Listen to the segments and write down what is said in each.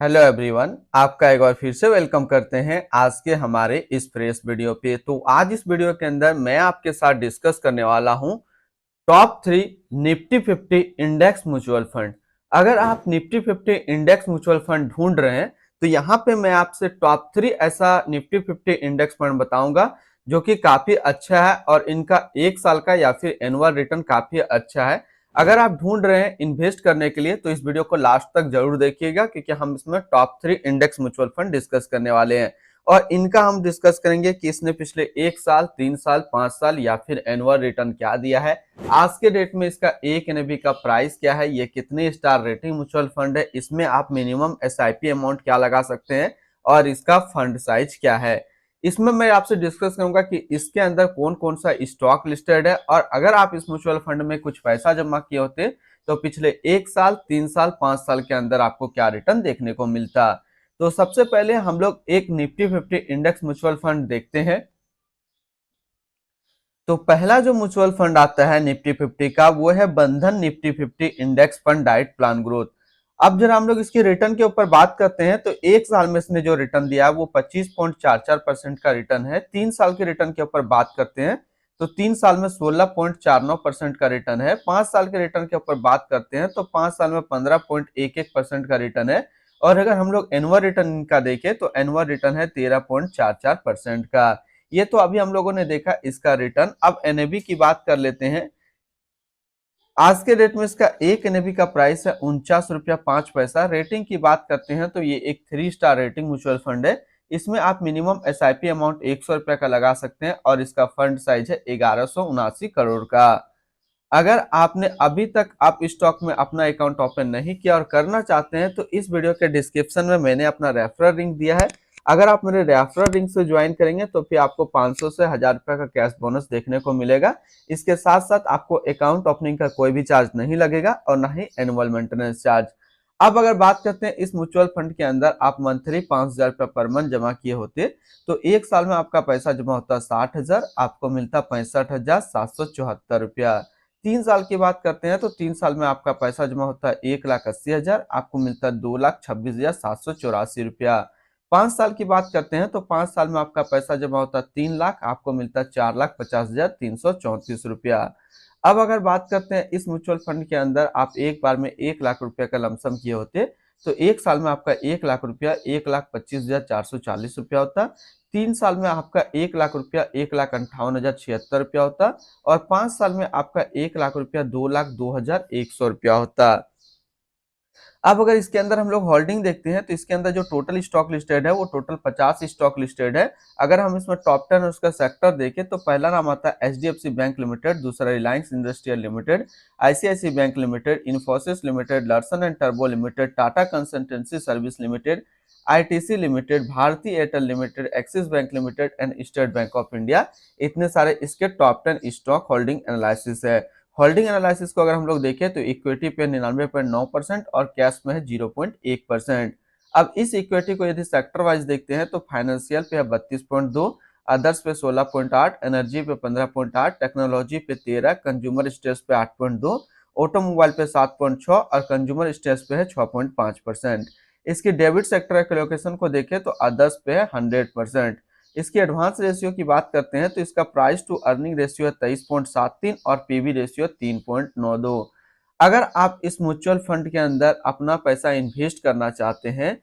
Hello everyone, आपका एक बार फिर से वेलकम करते हैं आज के हमारे इस फ्रेश वीडियो पे। तो आज इस वीडियो के अंदर मैं आपके साथ डिस्कस करने वाला हूं top 3 Nifty 50 index mutual fund. अगर आप निफ्टी 50 इंडेक्स म्यूचुअल फंड ढूंढ रहे हैं तो यहाँ पे मैं आपसे टॉप 3 ऐसा निफ्टी 50 इंडेक्स फंड बताऊंगा जो कि काफी अच्छा है और इनका एक साल का या फिर एनुअल रिटर्न काफी अच्छा है। अगर आप ढूंढ रहे हैं इन्वेस्ट करने के लिए तो इस वीडियो को लास्ट तक जरूर देखिएगा, क्योंकि हम इसमें top 3 index mutual fund discuss करने वाले हैं और इनका हम डिस्कस करेंगे कि इसने पिछले 1 साल, 3 साल, 5 साल या फिर एनुअल रिटर्न क्या दिया है, आज के डेट में इसका एक एनएवी का प्राइस क्या है, ये कितने स्टार रेटिंग म्यूचुअल फंड है, इसमें आप मिनिमम एसआईपी अमाउंट क्या लगा सकते हैं और इसका फंड साइज क्या है। इसमें मैं आपसे डिस्कस करूंगा कि इसके अंदर कौन कौन सा स्टॉक लिस्टेड है और अगर आप इस म्यूचुअल फंड में कुछ पैसा जमा किए होते तो पिछले 1 साल, 3 साल, 5 साल के अंदर आपको क्या रिटर्न देखने को मिलता। तो सबसे पहले हम लोग एक निफ्टी 50 इंडेक्स म्यूचुअल फंड देखते हैं। तो पहला जो म्यूचुअल फंड आता है निफ्टी 50 का वो है बंधन Nifty 50 index fund diet plan growth. अब जब हम लोग इसके रिटर्न के ऊपर बात करते हैं तो 1 साल में इसने जो रिटर्न दिया है वो 25.44% का रिटर्न है। 3 साल के रिटर्न के ऊपर बात करते हैं तो 3 साल में 16.49% का रिटर्न है। 5 साल के रिटर्न के ऊपर बात करते हैं तो 5 साल में 15.11% का रिटर्न है। और अगर हम लोग एनुअल रिटर्न का देखें तो एनुअल रिटर्न है 13.44% का। ये तो अभी हम लोगों ने देखा इसका रिटर्न। अब एनएवी की बात कर लेते हैं। आज के डेट में इसका एक एनएवी का प्राइस है 49 रुपया 5 पैसा। रेटिंग की बात करते हैं तो ये एक 3 स्टार रेटिंग म्यूचुअल फंड है। इसमें आप मिनिमम एसआईपी अमाउंट 100 रुपया का लगा सकते हैं और इसका फंड साइज है 1179 करोड़ का। अगर आपने अभी तक आप स्टॉक में अपना अकाउंट ओपन नहीं किया और करना चाहते हैं तो इस वीडियो के डिस्क्रिप्शन में मैंने अपना रेफरल लिंक दिया है। अगर आप मेरे रेफरल लिंक से ज्वाइन करेंगे तो फिर आपको 500 से 1000 रुपए का कैश बोनस देखने को मिलेगा। इसके साथ साथ आपको अकाउंट ओपनिंग का कोई भी चार्ज नहीं लगेगा और ना ही एनुअल मेंटेनेंस चार्ज। अब अगर बात करते हैं इस म्यूचुअल फंड के अंदर आप मंथली 5000 रुपए पर मंथ जमा किए होते तो 1 साल में आपका पैसा जमा होता 60,000, आपको मिलता 65,774 रुपया। 3 साल की बात करते हैं तो 3 साल में आपका पैसा जमा होता है 1,80,000, आपको मिलता है 2,26,784 रुपया। 5 साल की बात करते हैं तो 5 साल में आपका पैसा जमा होता है 3 लाख, आपको मिलता है 4,50,334 रुपया। अब अगर बात करते हैं इस म्यूचुअल फंड के अंदर आप एक बार में 1 लाख रुपया का लमसम किए होते तो 1 साल में आपका 1 लाख रुपया 1,25,440 रुपया होता। 3 साल में आपका 1 लाख रुपया 1,58,076 रुपया होता और 5 साल में आपका 1 लाख रुपया 2,02,100 रुपया होता। अब अगर इसके अंदर हम लोग होल्डिंग देखते हैं तो इसके अंदर जो टोटल स्टॉक लिस्टेड है वो टोटल 50 स्टॉक लिस्टेड है। अगर हम इसमें टॉप 10 और उसका सेक्टर देखें तो पहला नाम आता है एचडीएफसी बैंक लिमिटेड, दूसरा Reliance industrial limited, ICICI bank limited, Infosys limited, Larsen and Turbo limited, Tata consultancy service limited, ITC limited, Bharti Airtel limited, Axis bank limited and State Bank of India. इतने सारे इसके टॉप 10 स्टॉक होल्डिंग एनालिसिस है। Holding analysis को अगर हम लोग देखें तो इक्विटी पे 99.9% और कैश में है 0.1%। अब इस इक्विटी को यदि सेक्टर वाइज देखते हैं तो फाइनेंशियल पे है 32.2, अदर्स पे 16.8, एनर्जी पे 15.8, टेक्नोलॉजी पे 13, कंज्यूमर स्टेट्स पे 8.2, ऑटोमोबाइल पे 7.6 और कंज्यूमर स्टेट्स पे है 6.5%। इसकी डेबिट सेक्टर एलोकेशन को देखें तो अदर्स पे है 100%। इसकी एडवांस रेशियो की बात करते हैं तो इसका प्राइस टू अर्निंग रेशियो है 23.73 और पीवी रेशियो 3.92। अगर आप इस म्यूचुअल फंड के अंदर अपना पैसा इन्वेस्ट करना चाहते हैं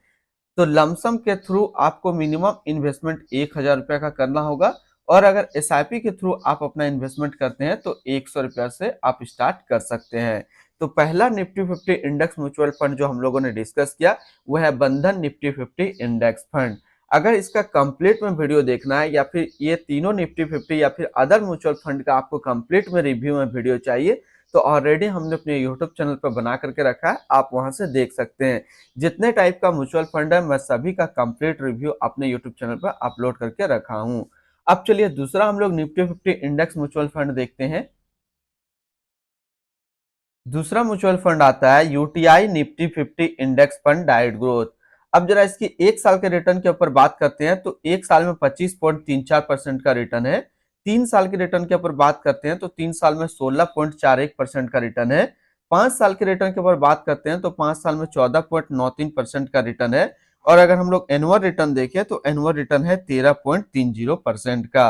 तो लमसम के थ्रू आपको मिनिमम इन्वेस्टमेंट 1,000 रुपया का करना होगा और अगर एसआईपी के थ्रू आप अपना इन्वेस्टमेंट करते हैं तो 100 रुपया से आप स्टार्ट कर सकते हैं। तो पहला निफ्टी 50 इंडेक्स म्यूचुअल फंड जो हम लोगों ने डिस्कस किया वो है बंधन निफ्टी 50 इंडेक्स फंड। अगर इसका कंप्लीट में वीडियो देखना है या फिर ये तीनों निफ्टी 50 या फिर अदर म्यूचुअल फंड का आपको कंप्लीट में रिव्यू में वीडियो चाहिए तो ऑलरेडी हमने अपने यूट्यूब चैनल पर बना करके रखा है, आप वहां से देख सकते हैं। जितने टाइप का म्यूचुअल फंड है मैं सभी का कंप्लीट रिव्यू अपने यूट्यूब चैनल पर अपलोड करके रखा हूं। अब चलिए दूसरा हम लोग निफ्टी 50 इंडेक्स म्यूचुअल फंड देखते हैं। दूसरा म्यूचुअल फंड आता है UTI Nifty 50 index fund diet growth. अब जरा इसकी 1 साल के रिटर्न के ऊपर बात करते हैं तो 1 साल में 25.34% का रिटर्न है। 3 साल के रिटर्न के ऊपर बात करते हैं तो 3 साल में 16.41% का रिटर्न है। 5 साल के रिटर्न के ऊपर बात करते हैं तो 5 साल में 14.93% का रिटर्न है, और अगर हम लोग एनुअल रिटर्न देखें तो एनुअल रिटर्न है 13.30% का।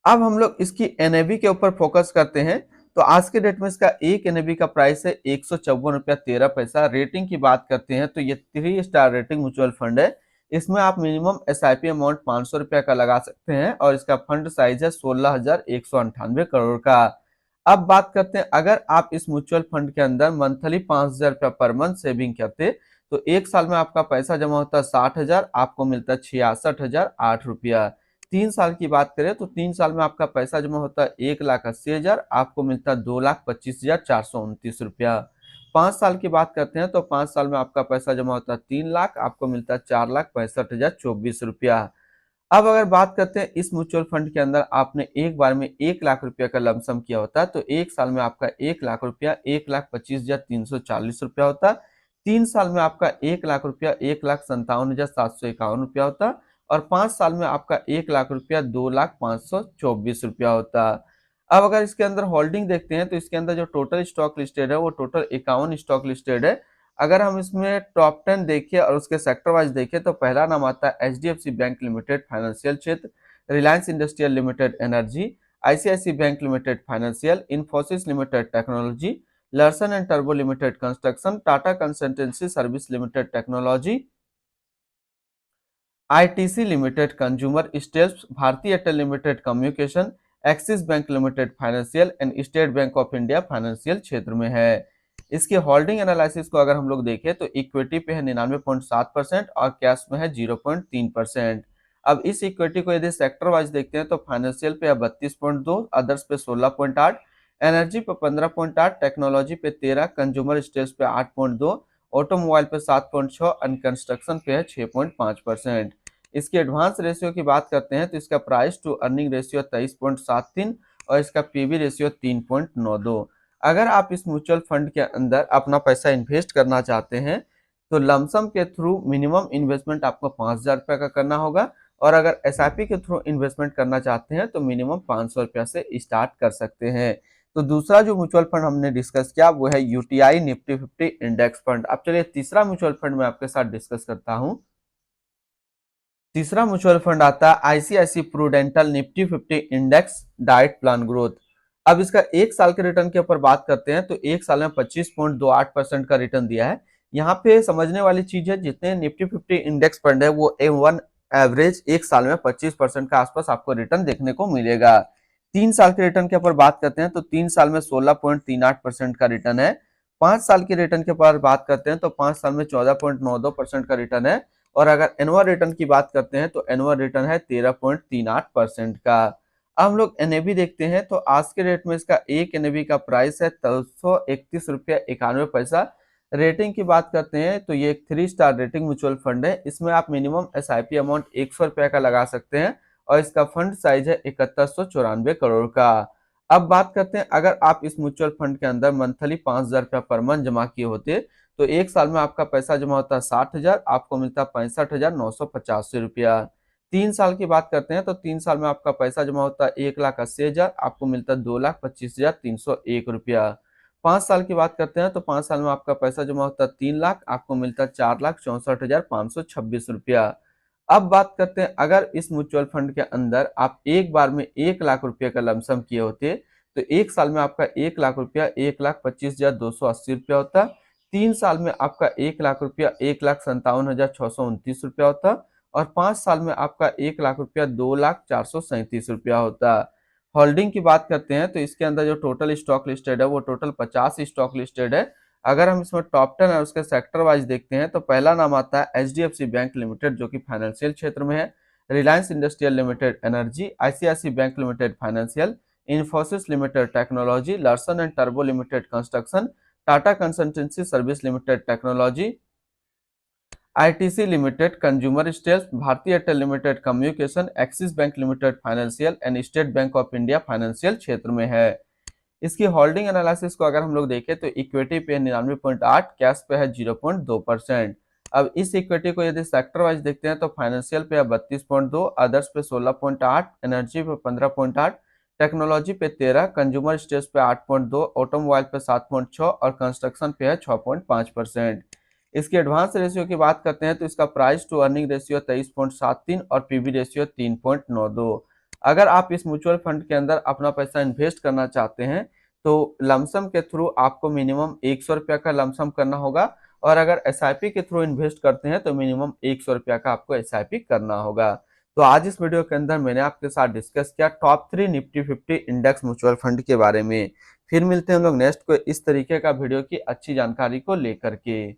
अब हम लोग इसकी एनएवी के ऊपर फोकस करते हैं। तो आज के डेट में इसका एक एनएवी का प्राइस है 154 रुपया 13 पैसा। रेटिंग की बात करते हैं तो ये 3 स्टार रेटिंग म्यूचुअल फंड है। इसमें आप मिनिमम एसआईपी अमाउंट 500 रुपया का लगा सकते हैं, और इसका फंड साइज है 16,198 करोड़ का। अब बात करते हैं, अगर आप इस म्यूचुअल फंड के अंदर मंथली 5,000 रुपया पर मंथ सेविंग करते तो एक साल में आपका पैसा जमा होता है 60,000, आपको मिलता है 66,008 रुपया। 3 साल की बात करें तो 3 साल में आपका पैसा जमा होता है 1,80,000, आपको मिलता है 2,25,429 रुपया। 5 साल की बात करते हैं तो 5 साल में आपका पैसा जमा होता है 3 लाख, आपको मिलता है 4,65,024 रुपया। अब अगर बात करते हैं इस म्यूचुअल फंड के अंदर आपने एक बार में 1 लाख रुपया का लमसम किया होता है तो एक साल में आपका 1 लाख रुपया 1,25,340 रुपया होता। 3 साल में आपका 1 लाख रुपया 1,57,751 रुपया होता, और 5 साल में आपका 1 लाख रुपया 2,05,24 रुपया होता। अब अगर इसके अंदर होल्डिंग देखते हैं तो इसके अंदर जो टोटल स्टॉक लिस्टेड है वो टोटल 51 स्टॉक लिस्टेड है। अगर हम इसमें टॉप 10 देखें और उसके सेक्टर वाइज देखें तो पहला नाम आता है एचडीएफसी बैंक लिमिटेड फाइनेंशियल क्षेत्र, Reliance industrial limited energy, ICICI bank limited financial, Infosys limited technology, Larsen and Turbo limited construction, Tata consultancy service limited technology, ITC limited consumer staples, Bharatiya Airtel limited communication, Axis bank limited financial and State Bank of India financial क्षेत्र में है। इसके holding analysis को अगर हम लोग देखें तो इक्विटी पे है 99.7% और कैश में है 0.3%। अब इस इक्विटी को यदि सेक्टर वाइज देखते हैं तो फाइनेंशियल पे है 32.2, अदर्स पे 16.8, एनर्जी पे 15.8, टेक्नोलॉजी पे 13, कंज्यूमर स्टेल्स पे 8.2, ऑटोमोबाइल पे 7.6 और कंस्ट्रक्शन पे है 6.5%। इसकी एडवांस रेशियो की बात करते हैं तो इसका प्राइस टू अर्निंग रेशियो 23.73 और इसका पीवी रेशियो 3.92। अगर आप इस म्यूचुअल फंड के अंदर अपना पैसा इन्वेस्ट करना चाहते हैं तो लमसम के थ्रू मिनिमम इन्वेस्टमेंट आपको 5,000 रुपया का करना होगा, और अगर एसआईपी के थ्रू इन्वेस्टमेंट करना चाहते हैं तो मिनिमम 500 रुपया से स्टार्ट कर सकते हैं। तो दूसरा जो म्यूचुअल फंड हमने डिस्कस किया वो है यूटीआई निफ्टी 50 इंडेक्स फंड। अब चलिए तीसरा म्यूचुअल फंड मैं आपके साथ डिस्कस करता हूं। तीसरा म्यूचुअल फंड आता है आईसीआईसी प्रूडेंटल निफ्टी 50 इंडेक्स डाइट प्लान ग्रोथ। अब इसका एक साल के रिटर्न के ऊपर बात करते हैं तो एक साल में 25.28% का रिटर्न दिया है। यहाँ पे समझने वाली चीज है, जितने निफ्टी 50 इंडेक्स फंड है वो M1 एवरेज एक साल में 25% का आसपास आपको रिटर्न देखने को मिलेगा। 3 साल के रिटर्न के ऊपर बात करते हैं तो 3 साल में 16.38% का रिटर्न है। 5 साल के रिटर्न के ऊपर बात करते हैं तो 5 साल में 14.92% का रिटर्न है, और अगर एनुअल रिटर्न की बात करते हैं तो एनुअल रिटर्न है 13.38% का। अब हम लोग एनएवी देखते हैं तो आज के रेट में इसका एक एनएवी का प्राइस है 331 रुपया 91 पैसा। रेटिंग की बात करते हैं तो ये एक 3 स्टार रेटिंग म्यूचुअल फंड है। इसमें आप मिनिमम एसआईपी अमाउंट 100 रुपया का लगा सकते हैं, और इसका फंड साइज है 7194 करोड़ का। अब बात करते हैं, अगर आप इस म्यूचुअल फंड के अंदर मंथली 5,000 रुपया पर मंथ जमा किए होते तो एक साल में आपका पैसा जमा होता है 60,000, आपको मिलता है 65,985 रुपया। 3 साल की बात करते हैं तो 3 साल में आपका पैसा जमा होता है 1,80,000, आपको मिलता है 2,25,301 रुपया। 5 साल की बात करते हैं तो 5 साल में आपका पैसा जमा होता है 3 लाख, आपको मिलता है 4,64,526 रुपया। अब बात करते हैं, अगर इस म्यूचुअल फंड के अंदर आप एक बार में 1 लाख रुपये का लमसम किए होते तो एक साल में आपका 1 लाख रुपया 1,25,280 रुपया होता। 3 साल में आपका 1 लाख रुपया 1,57,629 रुपया होता, और 5 साल में आपका 1 लाख रुपया 2,04,37 रुपया होता। होल्डिंग की बात करते हैं तो इसके अंदर जो टोटल स्टॉक लिस्टेड है वो टोटल 50 स्टॉक लिस्टेड है। अगर हम इसमें टॉप 10 और उसके सेक्टर वाइज देखते हैं तो पहला नाम आता है एचडीएफसी बैंक लिमिटेड जो कि फाइनेंशियल क्षेत्र में है, Reliance industrial limited energy, ICICI bank limited financial, Infosys limited technology, Larsen and Turbo limited construction, Tata consultancy service limited technology, ITC limited consumer staples, Bharatiya Airtel limited communication, Axis bank limited financial and State Bank of India financial क्षेत्र में है। इसकी holding analysis को अगर हम लोग देखें तो इक्विटी पे 99.8, कैश पे है 0.2%। अब इस इक्विटी को यदि सेक्टर वाइज देखते हैं तो फाइनेंशियल पे है 32.2, अदर्स पे 16.8, एनर्जी पे 15.8, टेक्नोलॉजी पे 13, कंज्यूमर स्टेज पे 8.2, ऑटोमोबाइल पे 7.6 और कंस्ट्रक्शन पे है 6.5%। इसकी एडवांस रेशियो की बात करते हैं तो इसका प्राइस टू अर्निंग रेशियो 23.73 और पीबी रेशियो 3.92। अगर आप इस म्यूचुअल फंड के अंदर अपना पैसा इन्वेस्ट करना चाहते हैं तो लमसम के थ्रू आपको मिनिमम 100 रुपया का लमसम करना होगा, और अगर एसआईपी के थ्रू इन्वेस्ट करते हैं तो मिनिमम 100 रुपया का आपको एसआईपी करना होगा। तो आज इस वीडियो के अंदर मैंने आपके साथ डिस्कस किया top 3 Nifty 50 index mutual fund के बारे में। फिर मिलते हैं हम लोग नेक्स्ट को इस तरीके का वीडियो की अच्छी जानकारी को लेकर के।